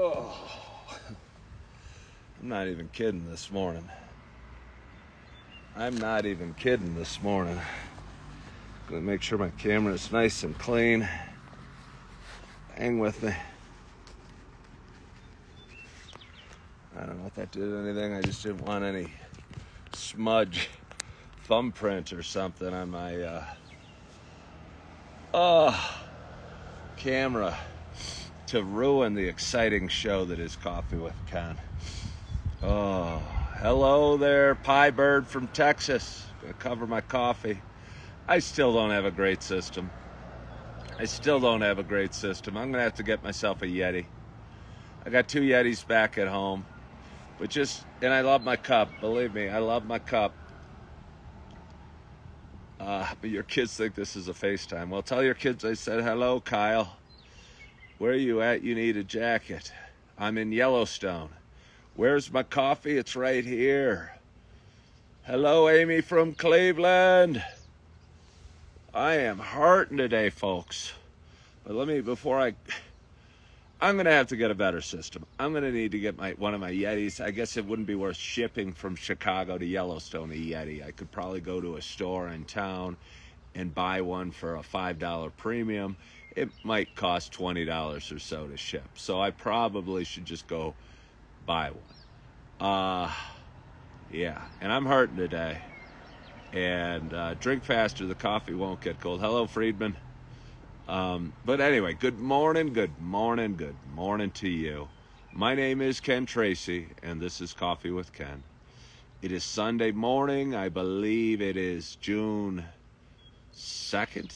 Oh, I'm not even kidding this morning. I'm not even kidding this morning. Gonna make sure my camera is nice and clean. Hang with me. I don't know if that did anything. I just didn't want any smudge thumbprint or something on my camera to ruin the exciting show that is Coffee with Ken. Oh, hello there, pie bird from Texas. Gonna cover my coffee. I still don't have a great system. I'm gonna have to get myself a Yeti. I got 2 Yetis back at home. And I love my cup. Believe me, I love my cup. But your kids think this is a FaceTime. Well, tell your kids I said, hello, Kyle. Where are you at? You need a jacket. I'm in Yellowstone. Where's my coffee? It's right here. Hello, Amy from Cleveland. I am hurting today, folks. But I'm going to have to get a better system. I'm going to need to get one of my Yetis. I guess it wouldn't be worth shipping from Chicago to Yellowstone, a Yeti. I could probably go to a store in town and buy one for a $5 premium. It might cost $20 or so to ship. So I probably should just go buy one. Yeah, and I'm hurting today. And drink faster, the coffee won't get cold. Hello, Friedman. But anyway, good morning to you. My name is Ken Tracy, and this is Coffee with Ken. It is Sunday morning. I believe it is June 2nd.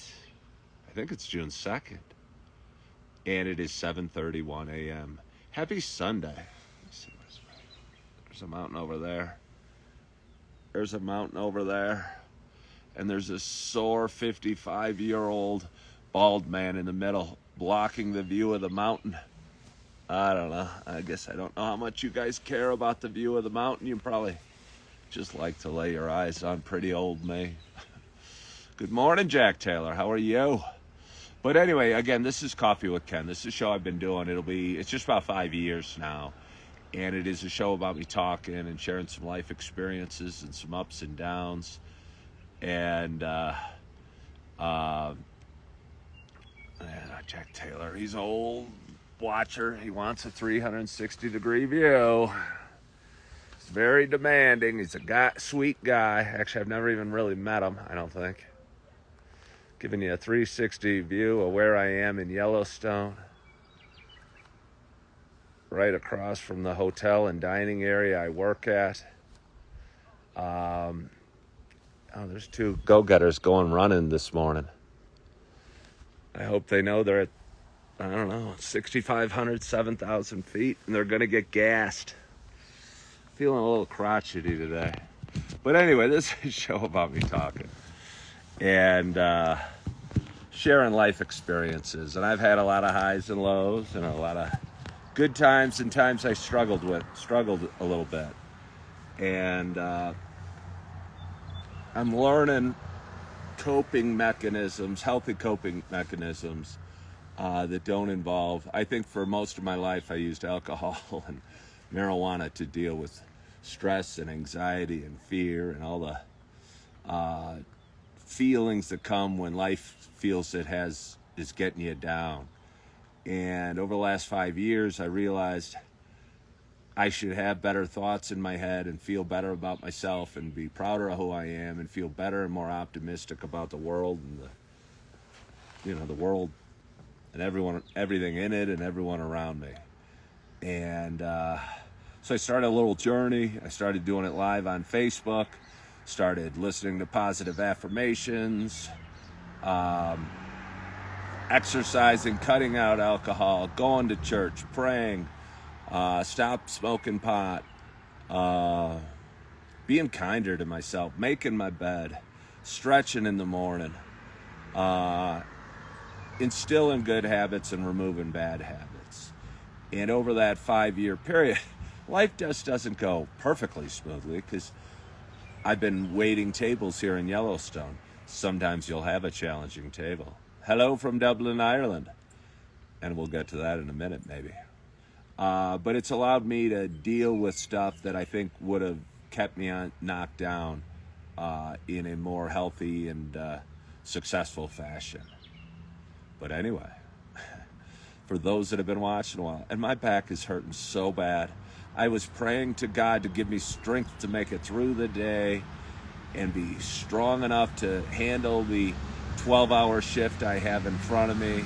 I think it's June 2nd. And it is 7:31 a.m. Happy Sunday. Let's see, there's a mountain over there. And there's a sore 55-year-old bald man in the middle blocking the view of the mountain. I don't know. I guess I don't know how much you guys care about the view of the mountain. You probably just like to lay your eyes on pretty old me. Good morning, Jack Taylor. How are you? But anyway, again, this is Coffee with Ken. This is a show I've been doing. It's just about 5 years now. And it is a show about me talking and sharing some life experiences and some ups and downs. And Jack Taylor, he's an old watcher. He wants a 360-degree view. He's very demanding. He's a sweet guy. Actually, I've never even really met him, I don't think. Giving you a 360 view of where I am in Yellowstone. Right across from the hotel and dining area I work at. There's 2 go-getters going running this morning. I hope they know they're at, 6,500, 7,000 feet, and they're going to get gassed. Feeling a little crotchety today. But anyway, this is a show about me talking and sharing life experiences. And I've had a lot of highs and lows and a lot of good times and times I struggled a little bit. And I'm learning healthy coping mechanisms that don't involve, I think for most of my life I used alcohol and marijuana to deal with stress and anxiety and fear and all the feelings that come when life feels is getting you down. And over the last 5 years, I realized I should have better thoughts in my head and feel better about myself and be prouder of who I am and feel better and more optimistic about the world and the world and everything in it and everyone around me. And so I started a little journey. I started doing it live on Facebook, started listening to positive affirmations, exercising, cutting out alcohol, going to church, praying, stop smoking pot, being kinder to myself, making my bed, stretching in the morning, instilling good habits and removing bad habits. And over that 5-year period, life just doesn't go perfectly smoothly because I've been waiting tables here in Yellowstone. Sometimes you'll have a challenging table. Hello from Dublin, Ireland. And we'll get to that in a minute, maybe. But it's allowed me to deal with stuff that I think would have kept me knocked down in a more healthy and successful fashion. But anyway, for those that have been watching a while, and my back is hurting so bad. I was praying to God to give me strength to make it through the day and be strong enough to handle the 12-hour shift I have in front of me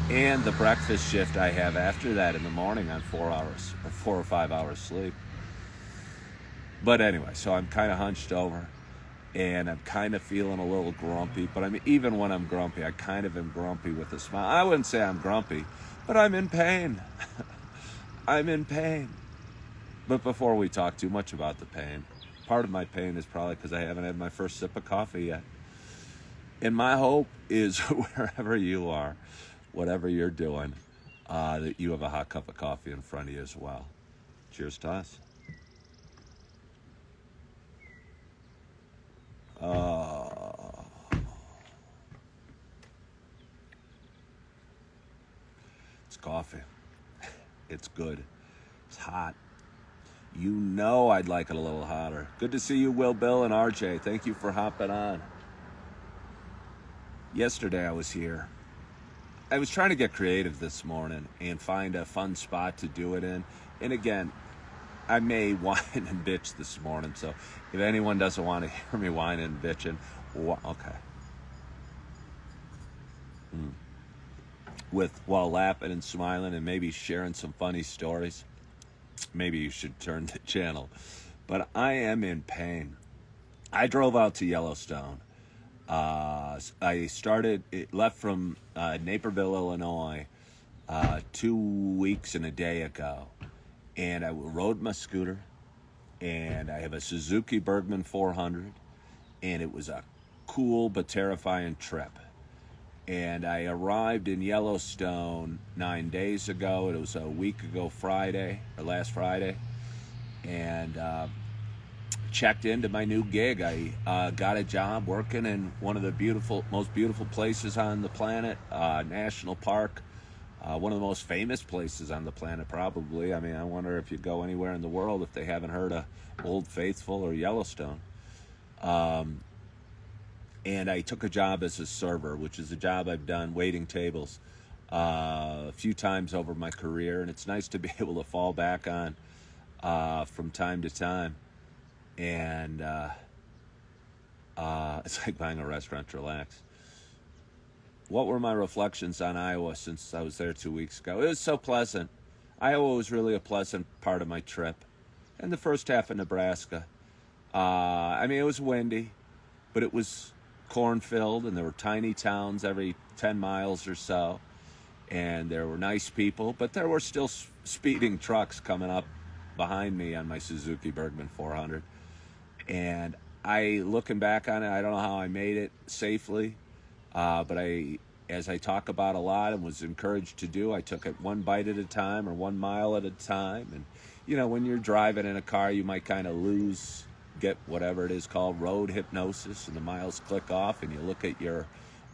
and the breakfast shift I have after that in the morning on 4 hours or 4 or 5 hours sleep. But anyway, so I'm kind of hunched over and I'm kind of feeling a little grumpy. But I mean, even when I'm grumpy, I kind of am grumpy with a smile. I wouldn't say I'm grumpy, but I'm in pain. I'm in pain. But before we talk too much about the pain, part of my pain is probably because I haven't had my first sip of coffee yet. And my hope is wherever you are, whatever you're doing, that you have a hot cup of coffee in front of you as well. Cheers to us. It's coffee. It's good. It's hot. You know I'd like it a little hotter. Good to see you, Will, Bill, and RJ. Thank you for hopping on. Yesterday I was here. I was trying to get creative this morning and find a fun spot to do it in. And again, I may whine and bitch this morning, so if anyone doesn't want to hear me whining and bitching, okay. While laughing and smiling and maybe sharing some funny stories, maybe you should turn the channel. But I am in pain. I drove out to Yellowstone. Left from Naperville, Illinois, 2 weeks and a day ago. And I rode my scooter, and I have a Suzuki Bergman 400, and it was a cool but terrifying trip. And I arrived in Yellowstone 9 days ago. It was a week ago Friday, or last Friday, and checked into my new gig. I got a job working in one of the most beautiful places on the planet, National Park. One of the most famous places on the planet, probably. I mean, I wonder if you go anywhere in the world if they haven't heard of Old Faithful or Yellowstone. And I took a job as a server, which is a job I've done waiting tables a few times over my career, and it's nice to be able to fall back on from time to time. And it's like buying a restaurant to relax. What were my reflections on Iowa since I was there 2 weeks ago? It was so pleasant. Iowa was really a pleasant part of my trip. And the first half of Nebraska. I mean, it was windy, but it was corn-filled, and there were tiny towns every 10 miles or so. And there were nice people, but there were still speeding trucks coming up behind me on my Suzuki Bergman 400. And looking back on it, I don't know how I made it safely. But as I talk about a lot and was encouraged to do, I took it one bite at a time or 1 mile at a time. And, you know, when you're driving in a car, you might kind of get whatever it is called road hypnosis, and the miles click off and you look at your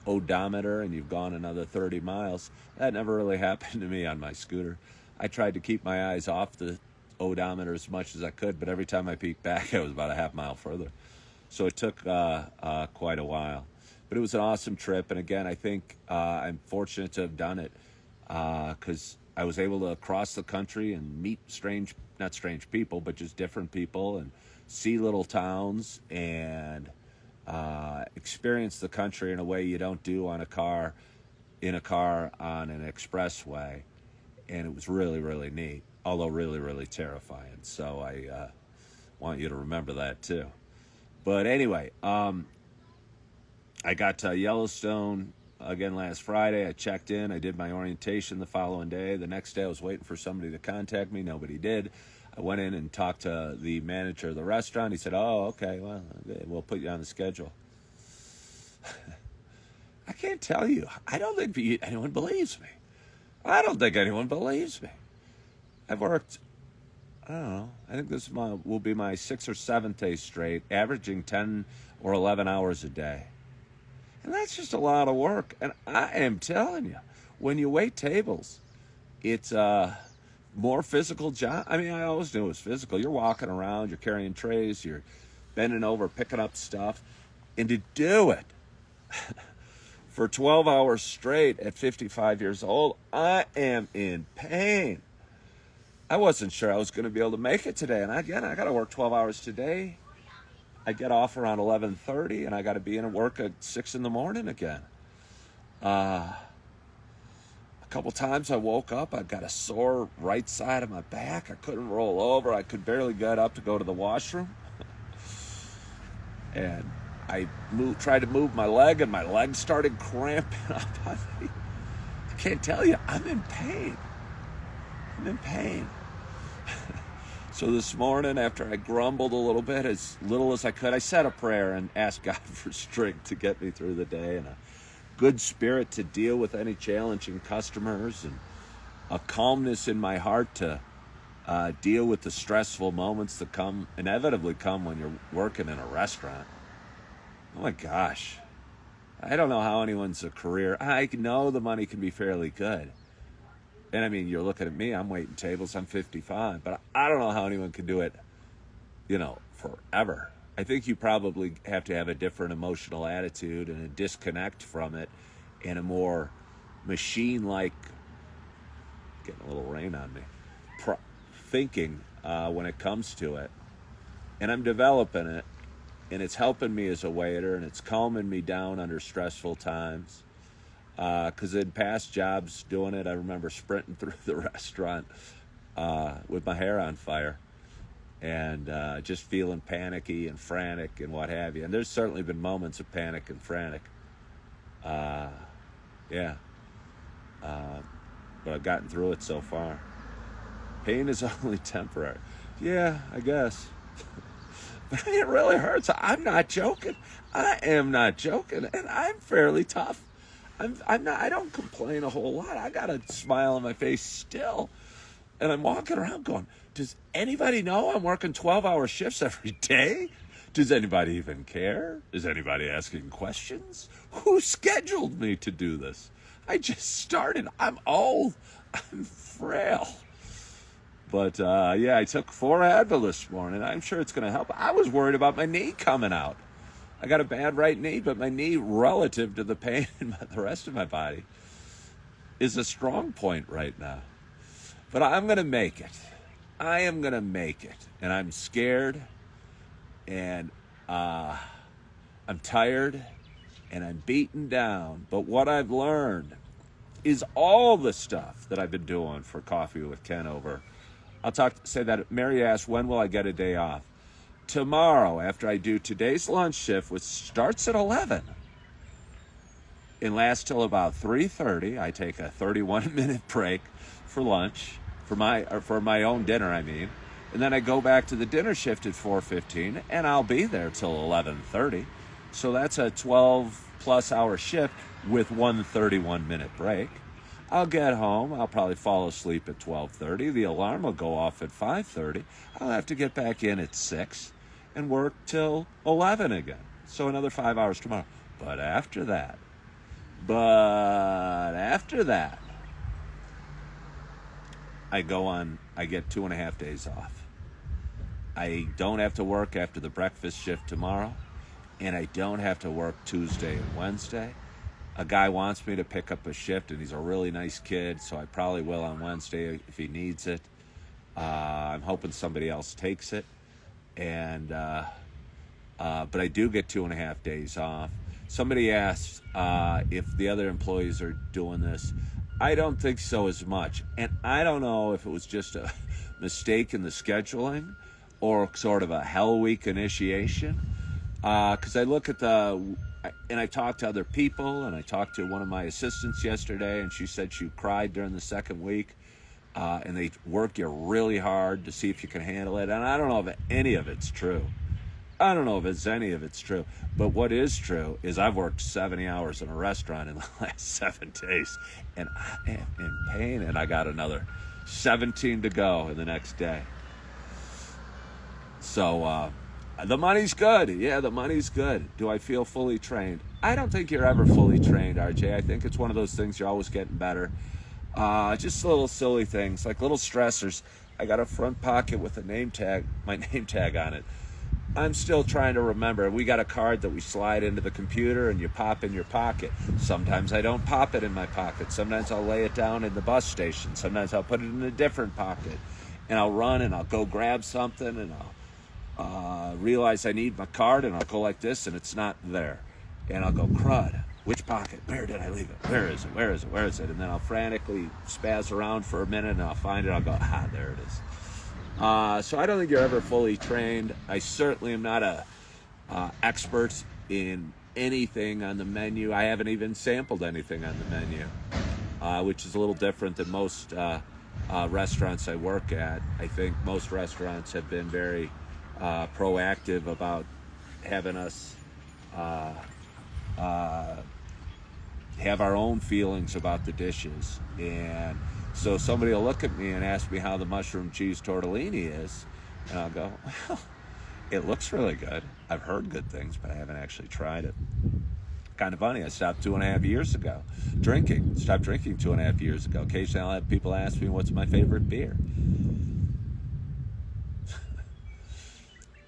odometer and you've gone another 30 miles. That never really happened to me on my scooter. I tried to keep my eyes off the odometer as much as I could, but every time I peeked back, I was about a half mile further. So it took quite a while. But it was an awesome trip, and again, I think I'm fortunate to have done it because I was able to cross the country and meet not strange people, but just different people, and see little towns and experience the country in a way you don't do in a car on an expressway. And it was really, really neat, although really, really terrifying. So I want you to remember that too. But anyway, I got to Yellowstone again last Friday. I checked in. I did my orientation the following day. The next day I was waiting for somebody to contact me. Nobody did. I went in and talked to the manager of the restaurant. He said, "Oh, okay, well, we'll put you on the schedule." I can't tell you. I don't think anyone believes me. I don't think anyone believes me. I've worked, I don't know, I think this will be my 6th or 7th day straight, averaging 10 or 11 hours a day. And that's just a lot of work. And I am telling you, when you wait tables, it's more physical job. I mean, I always knew it was physical. You're walking around, you're carrying trays, you're bending over, picking up stuff. And to do it for 12 hours straight at 55 years old, I am in pain. I wasn't sure I was going to be able to make it today. And again, I got to work 12 hours today. I get off around 11:30, and I got to be in at work at 6 in the morning again. A couple times I woke up, I got a sore right side of my back. I couldn't roll over. I could barely get up to go to the washroom. And I tried to move my leg, and my leg started cramping up. I can't tell you, I'm in pain. I'm in pain. So this morning, after I grumbled a little bit, as little as I could, I said a prayer and asked God for strength to get me through the day and a good spirit to deal with any challenging customers and a calmness in my heart to deal with the stressful moments that inevitably come when you're working in a restaurant. Oh my gosh. I don't know how anyone's a career. I know the money can be fairly good. And I mean, you're looking at me, I'm waiting tables, I'm 55, but I don't know how anyone can do it, forever. I think you probably have to have a different emotional attitude and a disconnect from it and a more machine-like, getting a little rain on me, thinking when it comes to it. And I'm developing it, and it's helping me as a waiter, and it's calming me down under stressful times. Because in past jobs doing it, I remember sprinting through the restaurant with my hair on fire and just feeling panicky and frantic and what have you. And there's certainly been moments of panic and frantic. But I've gotten through it so far. Pain is only temporary. Yeah, I guess. But it really hurts. I'm not joking. I am not joking. And I'm fairly tough. I'm not. I don't complain a whole lot. I got a smile on my face still, and I'm walking around going, "Does anybody know I'm working 12-hour shifts every day? Does anybody even care? Is anybody asking questions? Who scheduled me to do this? I just started. I'm old. I'm frail." But I took 4 Advil this morning. I'm sure it's going to help. I was worried about my knee coming out. I got a bad right knee, but my knee, relative to the pain in the rest of my body, is a strong point right now. But I'm going to make it. I am going to make it. And I'm scared, and I'm tired, and I'm beaten down. But what I've learned is all the stuff that I've been doing for Coffee with Ken over. Say that Mary asked, when will I get a day off? Tomorrow, after I do today's lunch shift, which starts at 11 and lasts till about 3:30, I take a 31-minute break for lunch, for my own dinner, and then I go back to the dinner shift at 4:15, and I'll be there till 11:30. So that's a 12-plus hour shift with one 31-minute break. I'll get home. I'll probably fall asleep at 12:30. The alarm will go off at 5:30. I'll have to get back in at 6 and work till 11 again. So another 5 hours tomorrow. But after that, I get 2.5 days off. I don't have to work after the breakfast shift tomorrow, and I don't have to work Tuesday and Wednesday. A guy wants me to pick up a shift, and he's a really nice kid, so I probably will on Wednesday if he needs it. I'm hoping somebody else takes it. And but I do get 2.5 days off. Somebody asked if the other employees are doing this. I don't think so as much. And I don't know if it was just a mistake in the scheduling or sort of a Hell Week initiation. Because I look at and I talked to other people, and I talked to one of my assistants yesterday, and she said she cried during the second week. And they work you really hard to see if you can handle it. And I don't know if any of it's true. But what is true is I've worked 70 hours in a restaurant in the last 7 days, and I am in pain, and I got another 17 to go in the next day. So the money's good. Yeah, the money's good. Do I feel fully trained? I don't think you're ever fully trained, RJ. I think it's one of those things you're always getting better. Just little silly things, like little stressors. I got a front pocket with a name tag, my name tag on it. I'm still trying to remember. We got a card that we slide into the computer and you pop in your pocket. Sometimes I don't pop it in my pocket. Sometimes I'll lay it down in the bus station. Sometimes I'll put it in a different pocket. And I'll run and I'll go grab something and I'll realize I need my card and I'll go like this and it's not there. And I'll go, crud, which pocket? Where did I leave it? Where is it? Where is it? Where is it? And then I'll frantically spaz around for a minute and I'll find it. I'll go, there it is. So I don't think you're ever fully trained. I certainly am not a expert in anything on the menu. I haven't even sampled anything on the menu, which is a little different than most restaurants I work at. I think most restaurants have been very proactive about having us have our own feelings about the dishes. And so somebody will look at me and ask me how the mushroom cheese tortellini is, and I'll go, well, it looks really good. I've heard good things, but I haven't actually tried it. Kind of funny, I stopped 2.5 years ago drinking. Stopped drinking 2.5 years ago. Occasionally I'll have people ask me what's my favorite beer.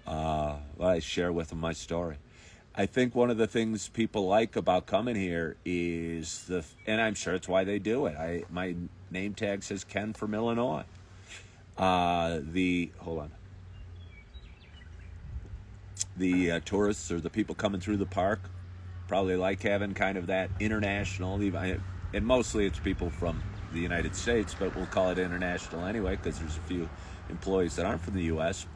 I share with them my story. I think one of the things people like about coming here is and I'm sure it's why they do it. My name tag says Ken from Illinois. The tourists or the people coming through the park probably like having kind of that international, and mostly it's people from the United States, but we'll call it international anyway because there's a few employees that aren't from the U.S.,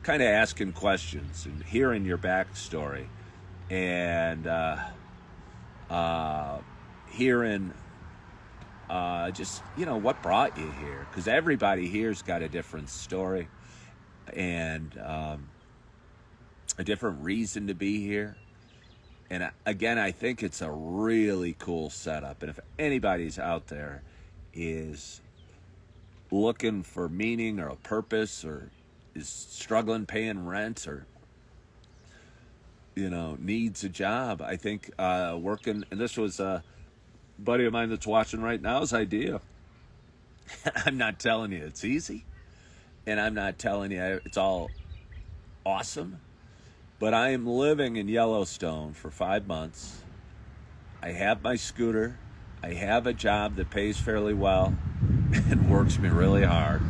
kind of asking questions and hearing your backstory and hearing just, what brought you here. Because everybody here's got a different story and a different reason to be here. And again, I think it's a really cool setup. And if anybody's out there is looking for meaning or a purpose or is struggling paying rent or needs a job, I think working, and this was a buddy of mine that's watching right now's idea. I'm not telling you it's easy, and I'm not telling you it's all awesome, but I am living in Yellowstone for 5 months. I have my scooter. I have a job that pays fairly well and works me really hard.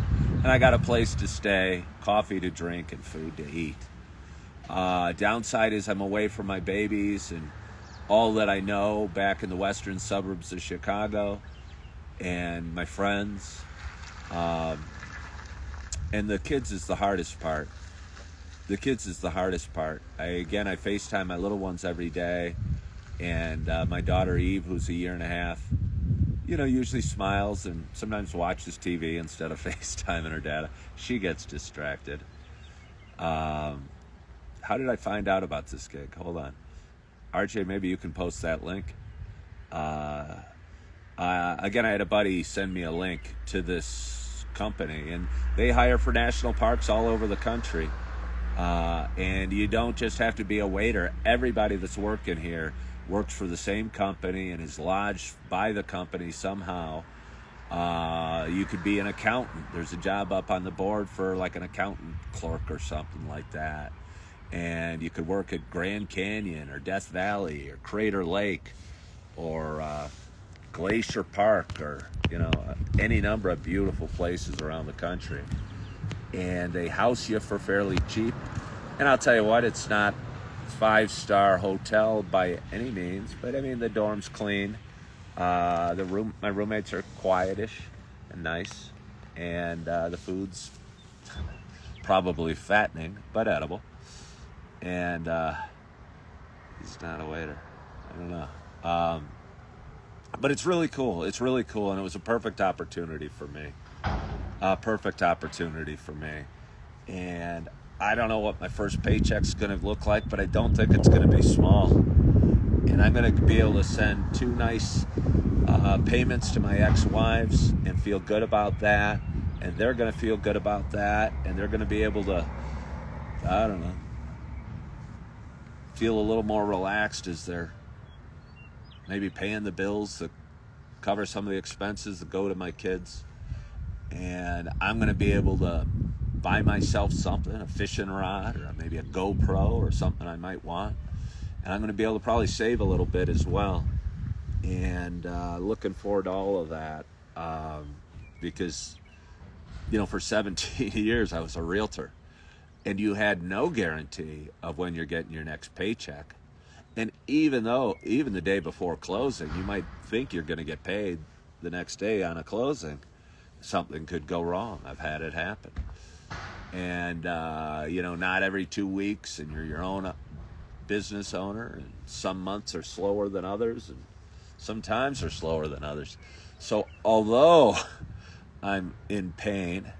And I got a place to stay, coffee to drink, and food to eat. Downside is I'm away from my babies and all that I know back in the western suburbs of Chicago and my friends. And the kids is the hardest part. I FaceTime my little ones every day. And my daughter Eve, who's 1.5 years, usually smiles and sometimes watches TV instead of FaceTiming her dad. She gets distracted. How did I find out about this gig? Hold on. RJ, maybe you can post that link. Again, I had a buddy send me a link to this company, and they hire for national parks all over the country. And you don't just have to be a waiter. Everybody that's working here works for the same company and is lodged by the company somehow. You could be an accountant. There's a job up on the board for like an accountant clerk or something like that. And you could work at Grand Canyon or Death Valley or Crater Lake or Glacier Park or, any number of beautiful places around the country. And they house you for fairly cheap. And I'll tell you what, it's not 5-star hotel by any means, but the dorm's clean. My roommates are quietish and nice, and the food's probably fattening but edible. And he's not a waiter. I don't know. But it's really cool. And it was a perfect opportunity for me. And I don't know what my first paycheck's going to look like, but I don't think it's going to be small. And I'm going to be able to send 2 nice payments to my ex-wives and feel good about that. And they're going to feel good about that. And they're going to be able to, feel a little more relaxed as they're maybe paying the bills that cover some of the expenses that go to my kids. And I'm going to be able to buy myself something, a fishing rod or maybe a GoPro or something I might want. And I'm going to be able to probably save a little bit as well. And looking forward to all of that, because, for 17 years I was a realtor, and you had no guarantee of when you're getting your next paycheck. And even the day before closing, you might think you're going to get paid the next day on a closing. Something could go wrong. I've had it happen. And, not every 2 weeks, and you're your own business owner, and some months are slower than others, and sometimes are slower than others. So although I'm in pain,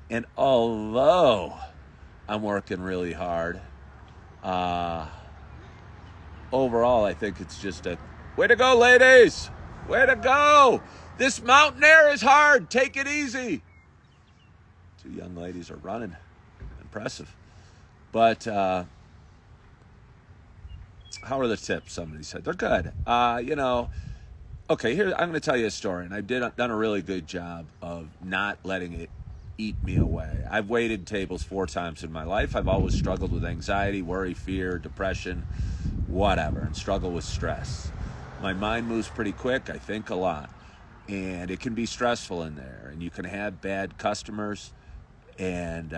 and although I'm working really hard, overall, I think it's just a way to go, ladies. Way to go. This mountain air is hard. Take it easy. 2 young ladies are running. Impressive. But how are the tips? Somebody said they're good. Okay, here I'm going to tell you a story, and I've done a really good job of not letting it eat me away. I've waited tables 4 times in my life. I've always struggled with anxiety, worry, fear, depression, whatever, and struggle with stress. My mind moves pretty quick. I think a lot, and it can be stressful in there, and you can have bad customers. And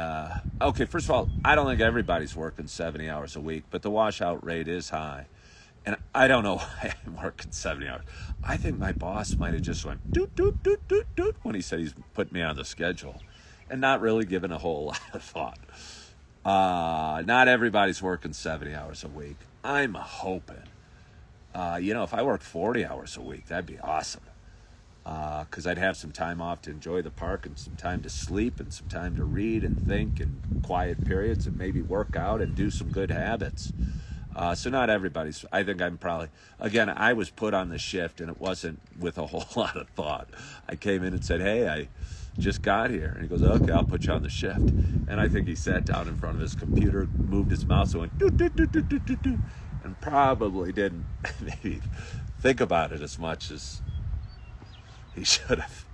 okay, first of all, I don't think everybody's working 70 hours a week, but the washout rate is high. And I don't know why I'm working 70 hours. I think my boss might have just went doot, doot, doot, doot, doot when he said he's put me on the schedule, and not really given a whole lot of thought. Not everybody's working 70 hours a week. I'm hoping, if I worked 40 hours a week, that'd be awesome. Because I'd have some time off to enjoy the park, and some time to sleep, and some time to read and think, and quiet periods, and maybe work out and do some good habits. So not everybody's. I think I'm probably, again, I was put on the shift, and it wasn't with a whole lot of thought. I came in and said, hey, I just got here. And he goes, okay, I'll put you on the shift. And I think he sat down in front of his computer, moved his mouse, and went, doot, doot, doot, doot, doot, doot, doot, and probably didn't maybe think about it as much as he should have.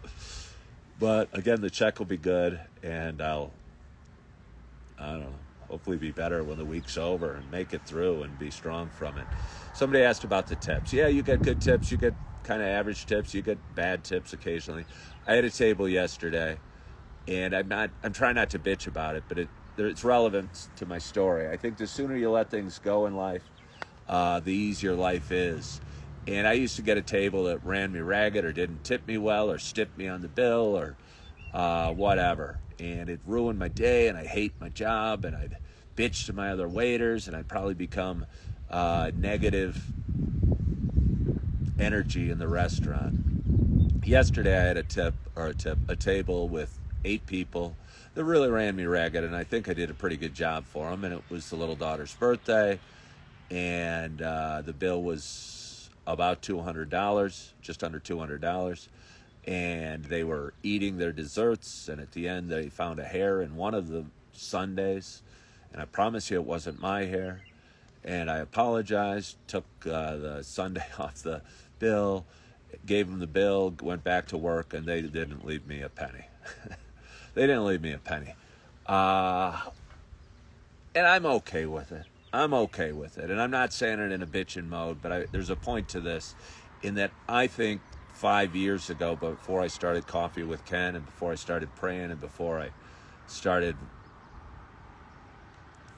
But again, the check will be good, and I don't know, hopefully be better when the week's over and make it through and be strong from it. Somebody asked about the tips. Yeah, you get good tips, you get kind of average tips, you get bad tips occasionally. I had a table yesterday, and I'm trying not to bitch about it, but it's relevant to my story. I think the sooner you let things go in life, the easier life is. And I used to get a table that ran me ragged, or didn't tip me well, or stiffed me on the bill, or whatever. And it ruined my day, and I hate my job, and I'd bitch to my other waiters, and I'd probably become negative energy in the restaurant. Yesterday I had a table with 8 people that really ran me ragged, and I think I did a pretty good job for them. And it was the little daughter's birthday, and the bill was about $200, just under $200. And they were eating their desserts, and at the end they found a hair in one of the sundaes, and I promise you it wasn't my hair. And I apologized, took the sundae off the bill, gave them the bill, went back to work, and they didn't leave me a penny. They didn't leave me a penny. And I'm okay with it. I'm okay with it. And I'm not saying it in a bitching mode, but there's a point to this, in that I think 5 years ago, before I started Coffee with Ken, and before I started praying, and before I started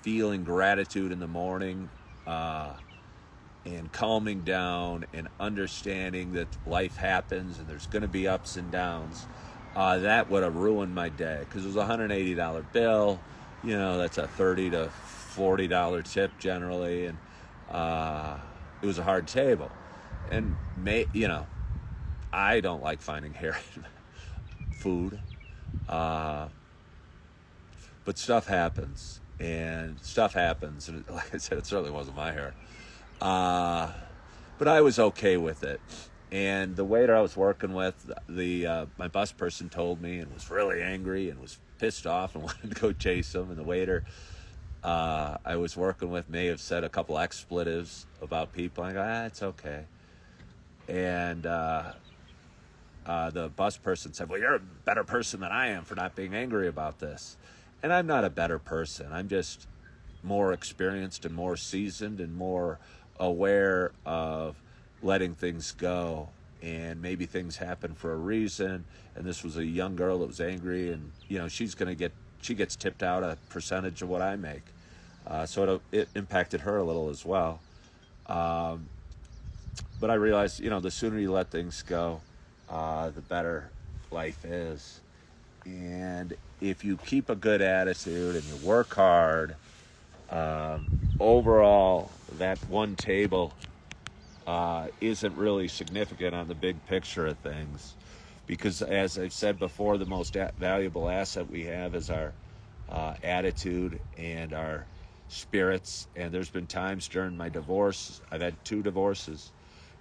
feeling gratitude in the morning, and calming down, and understanding that life happens and there's going to be ups and downs, that would have ruined my day, because it was a $180 bill. That's a $30 to $40 tip generally, and it was a hard table. And I don't like finding hair in food, but stuff happens, and like I said, it certainly wasn't my hair, but I was okay with it. And the waiter I was working with, my bus person told me, and was really angry and was pissed off and wanted to go chase him. And the waiter I was working with may have said a couple expletives about people. I go, it's okay. And the bus person said, well, you're a better person than I am for not being angry about this. And I'm not a better person. I'm just more experienced and more seasoned and more aware of letting things go. And maybe things happen for a reason. And this was a young girl that was angry, and she gets tipped out a percentage of what I make. So it impacted her a little as well. But I realized, the sooner you let things go, the better life is. And if you keep a good attitude and you work hard, overall, that one table isn't really significant on the big picture of things. Because as I've said before, the most valuable asset we have is our attitude and our spirits. And there's been times during my divorce, I've had 2 divorces,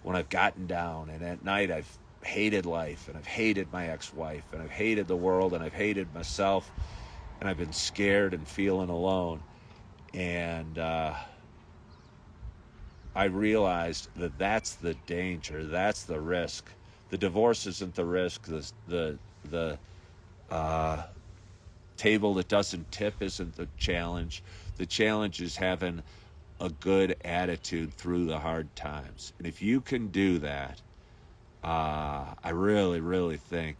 when I've gotten down, and at night I've hated life, and I've hated my ex-wife, and I've hated the world, and I've hated myself, and I've been scared and feeling alone. And I realized that that's the danger, that's the risk. The divorce isn't the risk. The table that doesn't tip isn't the challenge. The challenge is having a good attitude through the hard times. And if you can do that, I really, really think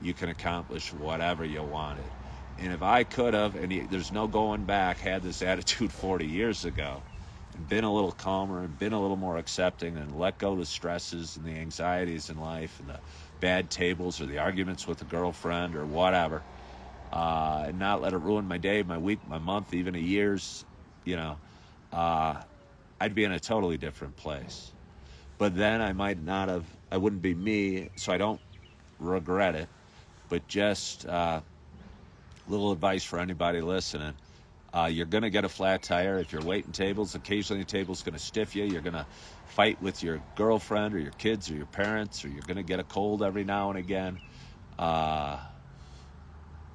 you can accomplish whatever you wanted. And if I could have, and there's no going back, had this attitude 40 years ago, and been a little calmer and been a little more accepting and let go of the stresses and the anxieties in life and the bad tables or the arguments with a girlfriend or whatever, and not let it ruin my day, my week, my month, even a year's, I'd be in a totally different place. But then I wouldn't be me, so I don't regret it. But just little advice for anybody listening. You're going to get a flat tire. If you're waiting tables, occasionally the table's going to stiff you. You're going to fight with your girlfriend or your kids or your parents, or you're going to get a cold every now and again. And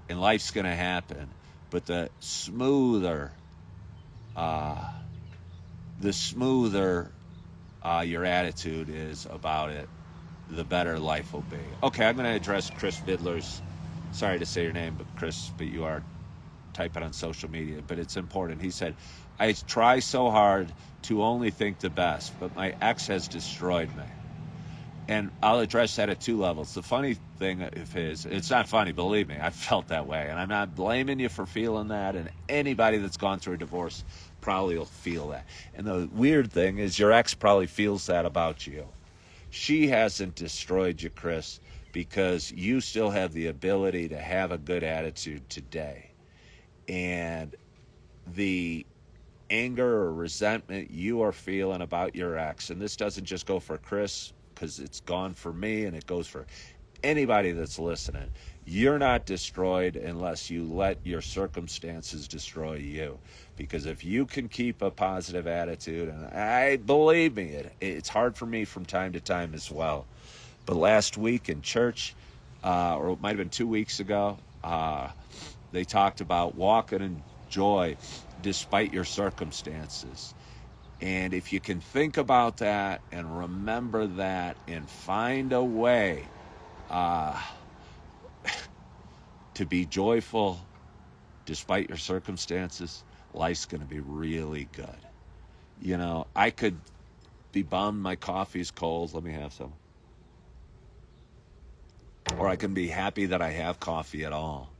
life's going to happen. But the smoother your attitude is about it, the better life will be. Okay, I'm going to address Chris Vidler's, sorry to say your name, but Chris, but you are typing on social media, but it's important. He said, I try so hard to only think the best, but my ex has destroyed me. And I'll address that at 2 levels. The funny thing is, it's not funny, believe me, I felt that way. And I'm not blaming you for feeling that. And anybody that's gone through a divorce probably will feel that. And the weird thing is your ex probably feels that about you. She hasn't destroyed you, Chris, because you still have the ability to have a good attitude today. And the anger or resentment you are feeling about your ex, and this doesn't just go for Chris, because it's gone for me, and it goes for anybody that's listening. You're not destroyed unless you let your circumstances destroy you. Because if you can keep a positive attitude, and believe me, it's hard for me from time to time as well. But last week in church, or it might have been 2 weeks ago, they talked about walking in joy despite your circumstances. And if you can think about that and remember that and find a way to be joyful despite your circumstances, life's going to be really good. I could be bummed my coffee's cold. Let me have some. Or I can be happy that I have coffee at all.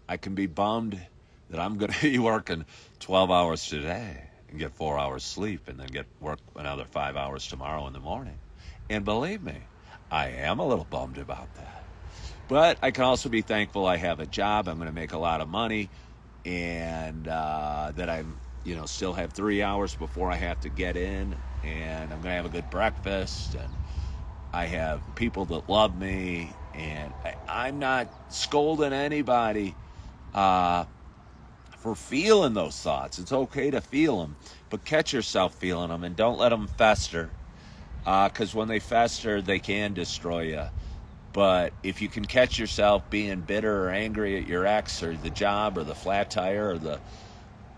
I can be bummed that I'm going to be working 12 hours today and get 4 hours sleep and then get work another 5 hours tomorrow in the morning. And believe me, I am a little bummed about that. But I can also be thankful I have a job. I'm going to make a lot of money, and that I'm, still have 3 hours before I have to get in, and I'm going to have a good breakfast, and I have people that love me, and I'm not scolding anybody for feeling those thoughts. It's okay to feel them, but catch yourself feeling them and don't let them fester, because when they fester, they can destroy you. But if you can catch yourself being bitter or angry at your ex or the job or the flat tire or the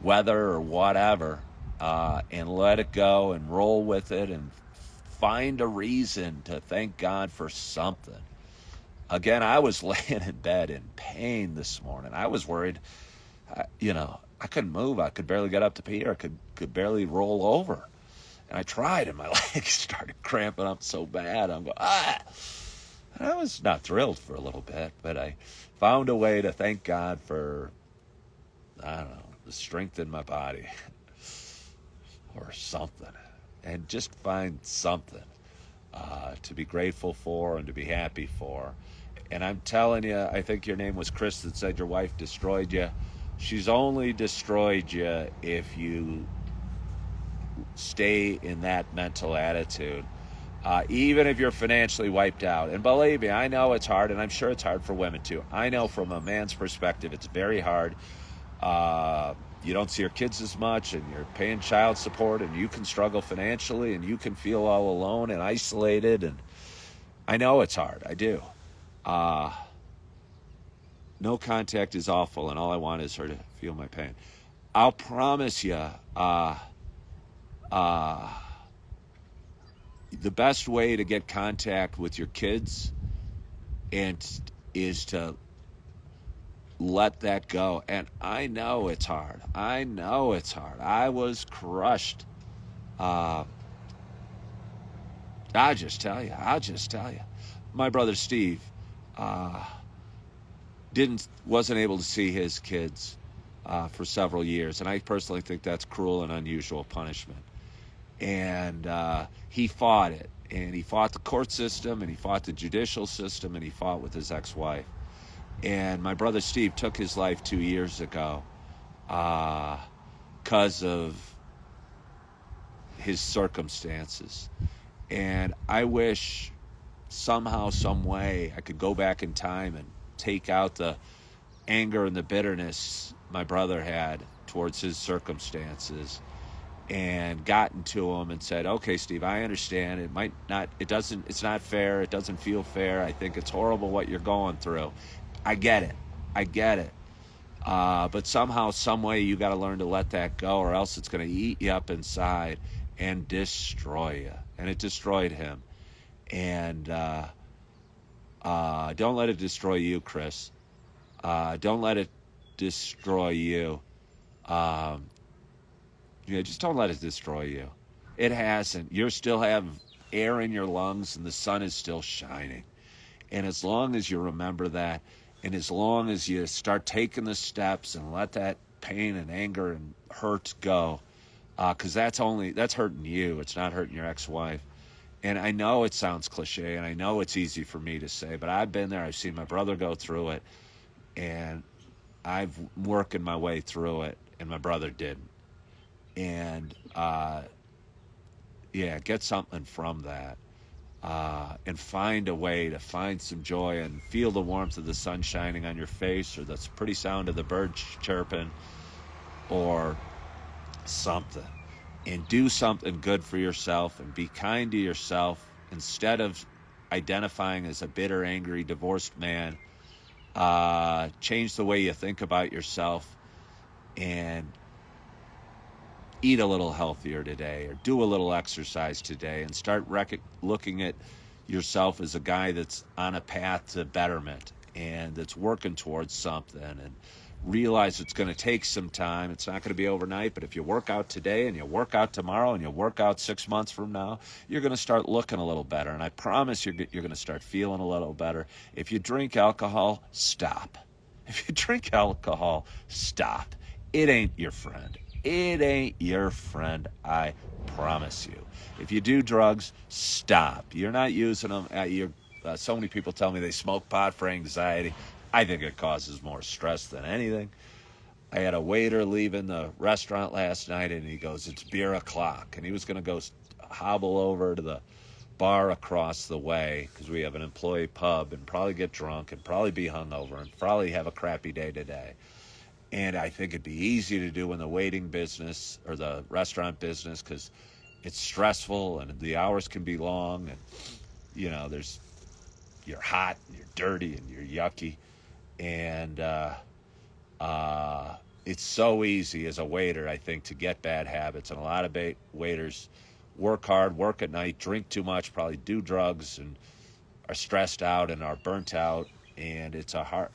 weather or whatever, and let it go and roll with it and find a reason to thank God for something. Again, I was laying in bed in pain this morning. I was worried, I couldn't move. I could barely get up to pee, or I could barely roll over. And I tried, and my legs started cramping up so bad. I'm going, ah! And I was not thrilled for a little bit, but I found a way to thank God for, I don't know, the strength in my body or something. And just find something to be grateful for and to be happy for. And I'm telling you, I think your name was Chris that said your wife destroyed you. She's only destroyed you if you stay in that mental attitude. Even if you're financially wiped out. And believe me, I know it's hard, and I'm sure it's hard for women too. I know from a man's perspective, it's very hard. You don't see your kids as much, and you're paying child support, and you can struggle financially, and you can feel all alone and isolated. And I know it's hard. I do. No contact is awful, and all I want is her to feel my pain. I'll promise you, the best way to get contact with your kids is to let that go. And I know it's hard. I was crushed. I'll just tell you. My brother Steve wasn't able to see his kids for several years, and I personally think that's cruel and unusual punishment. And he fought it, and he fought the court system, and he fought the judicial system, and he fought with his ex-wife. And my brother Steve took his life 2 years ago because of his circumstances. And I wish somehow, some way, I could go back in time and take out the anger and the bitterness my brother had towards his circumstances, and gotten to him and said, okay, Steve, I understand. It's not fair. It doesn't feel fair. I think it's horrible what you're going through. I get it. But somehow, some way, you got to learn to let that go, or else it's going to eat you up inside and destroy you. And it destroyed him. And don't let it destroy you, Chris. Don't let it destroy you. Just don't let it destroy you. It hasn't. You still have air in your lungs, and the sun is still shining. And as long as you remember that, and as long as you start taking the steps and let that pain and anger and hurt go, because that's hurting you. It's not hurting your ex-wife. And I know it sounds cliche, and I know it's easy for me to say, but I've been there. I've seen my brother go through it, and I've working my way through it, and my brother didn't. And get something from that, and find a way to find some joy and feel the warmth of the sun shining on your face, or the pretty sound of the birds chirping, or something. And do something good for yourself, and be kind to yourself instead of identifying as a bitter, angry, divorced man. Change the way you think about yourself, and eat a little healthier today, or do a little exercise today, and start looking at yourself as a guy that's on a path to betterment and that's working towards something, and realize it's going to take some time. It's not going to be overnight, but if you work out today and you work out tomorrow and you work out 6 months from now, you're going to start looking a little better. And I promise you're going to start feeling a little better. If you drink alcohol, stop. If you drink alcohol, stop. It ain't your friend. It ain't your friend, I promise you. If you do drugs, stop. You're not using them. So many people tell me they smoke pot for anxiety. I think it causes more stress than anything. I had a waiter leaving the restaurant last night, and he goes, it's beer o'clock. And he was going to go hobble over to the bar across the way, because we have an employee pub, and probably get drunk and probably be hungover and probably have a crappy day today. And I think it'd be easy to do in the waiting business or the restaurant business, because it's stressful and the hours can be long, and you're hot and you're dirty and you're yucky, and it's so easy as a waiter, I think, to get bad habits. And a lot of waiters work hard, work at night, drink too much, probably do drugs, and are stressed out and are burnt out. And it's a hard.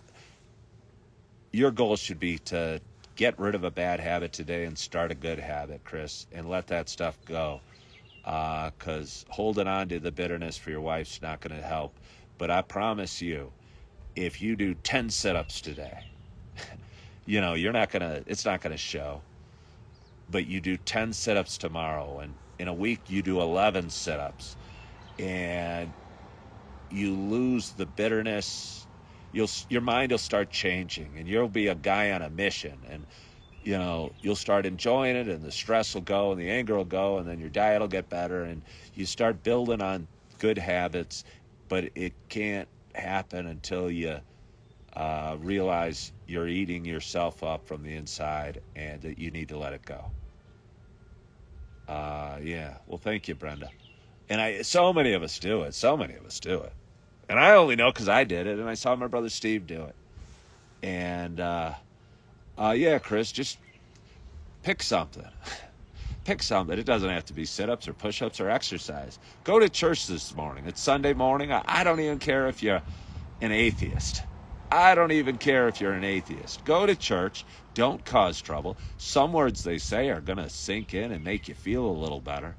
Your goal should be to get rid of a bad habit today and start a good habit, Chris, and let that stuff go. Because holding on to the bitterness for your wife's not going to help. But I promise you, if you do 10 sit-ups today, you're not going to, it's not going to show. But you do 10 sit-ups tomorrow, and in a week you do 11 sit-ups, and you lose the bitterness. Your mind will start changing, and you'll be a guy on a mission, and you'll start enjoying it, and the stress will go, and the anger will go, and then your diet will get better, and you start building on good habits. But it can't happen until you realize you're eating yourself up from the inside, and that you need to let it go. Yeah. Well, thank you, Brenda. And so many of us do it. And I only know because I did it, and I saw my brother Steve do it. And yeah, Chris, just pick something. Pick something. It doesn't have to be sit-ups or push-ups or exercise. Go to church this morning. It's Sunday morning. I don't even care if you're an atheist. I don't even care if you're an atheist. Go to church. Don't cause trouble. Some words they say are going to sink in and make you feel a little better.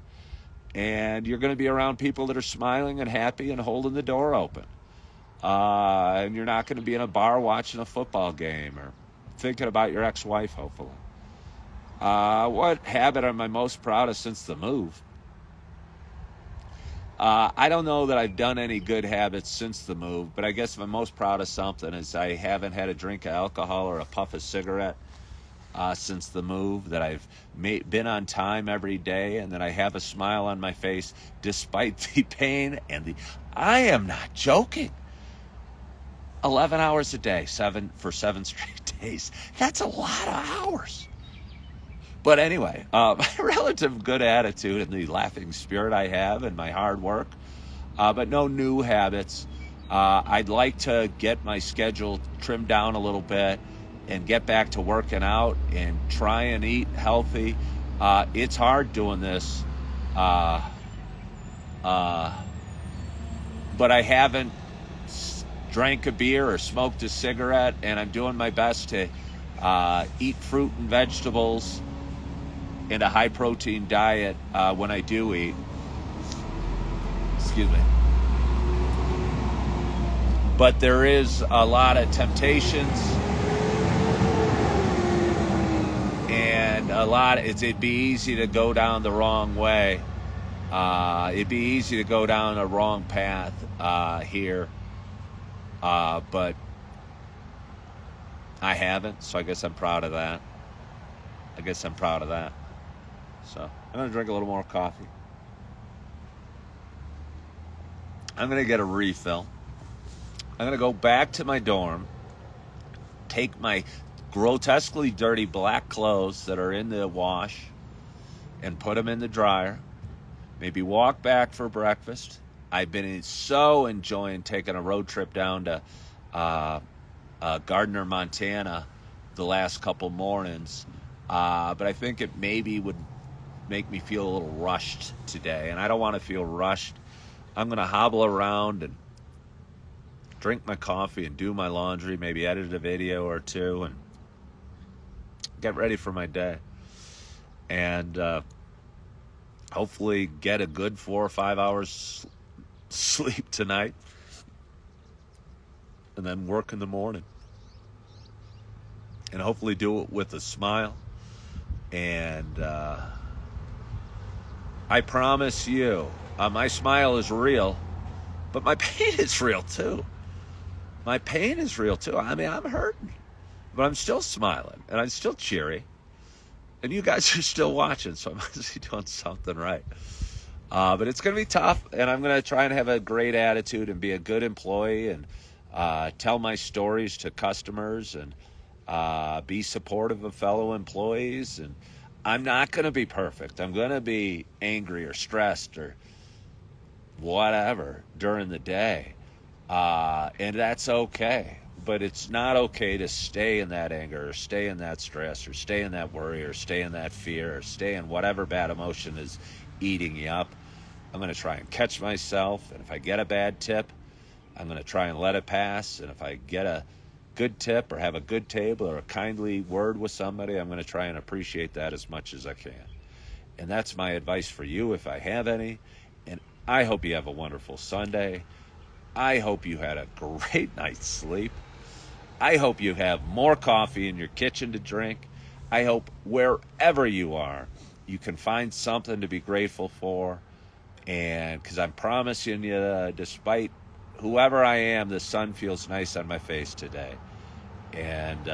And you're going to be around people that are smiling and happy and holding the door open. And you're not going to be in a bar watching a football game or thinking about your ex-wife, hopefully. What habit am I most proud of since the move? I don't know that I've done any good habits since the move, but I guess if I'm most proud of something is I haven't had a drink of alcohol or a puff of cigarette since the move, that I've been on time every day, and that I have a smile on my face despite the pain and I am not joking. 11 hours a day, for 7 straight days. That's a lot of hours. But anyway, my relative good attitude and the laughing spirit I have and my hard work, but no new habits. I'd like to get my schedule trimmed down a little bit and get back to working out and try and eat healthy. It's hard doing this, but I haven't drank a beer or smoked a cigarette, and I'm doing my best to eat fruit and vegetables and a high-protein diet when I do eat. Excuse me. But there is a lot of temptations, and it'd be easy to go down the wrong way. It'd be easy to go down a wrong path here. But I haven't, so I guess I'm proud of that. So I'm going to drink a little more coffee. I'm going to get a refill. I'm going to go back to my dorm, take my grotesquely dirty black clothes that are in the wash and put them in the dryer. Maybe walk back for breakfast. I've been so enjoying taking a road trip down to Gardner, Montana the last couple mornings. But I think it maybe would make me feel a little rushed today, and I don't want to feel rushed. I'm going to hobble around and drink my coffee and do my laundry, maybe edit a video or two, and get ready for my day. And hopefully get a good 4 or 5 hours sleep tonight, and then work in the morning. And hopefully do it with a smile. And I promise you, my smile is real, but my pain is real too. I mean, I'm hurting, but I'm still smiling, and I'm still cheery. And you guys are still watching, so I must be doing something right. But it's going to be tough, and I'm going to try and have a great attitude and be a good employee and tell my stories to customers and be supportive of fellow employees. And I'm not going to be perfect. I'm going to be angry or stressed or whatever during the day. And that's okay. But it's not okay to stay in that anger or stay in that stress or stay in that worry or stay in that fear or stay in whatever bad emotion is eating you up. I'm going to try and catch myself, and if I get a bad tip, I'm going to try and let it pass. And if I get a good tip or have a good table or a kindly word with somebody, I'm going to try and appreciate that as much as I can. And that's my advice for you if I have any. And I hope you have a wonderful Sunday. I hope you had a great night's sleep. I hope you have more coffee in your kitchen to drink. I hope wherever you are, you can find something to be grateful for. And because I'm promising you, despite whoever I am, the sun feels nice on my face today. And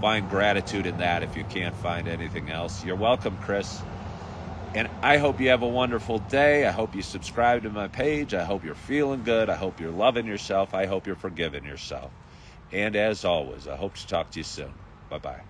find gratitude in that if you can't find anything else. You're welcome, Chris. And I hope you have a wonderful day. I hope you subscribe to my page. I hope you're feeling good. I hope you're loving yourself. I hope you're forgiving yourself. And as always, I hope to talk to you soon. Bye-bye.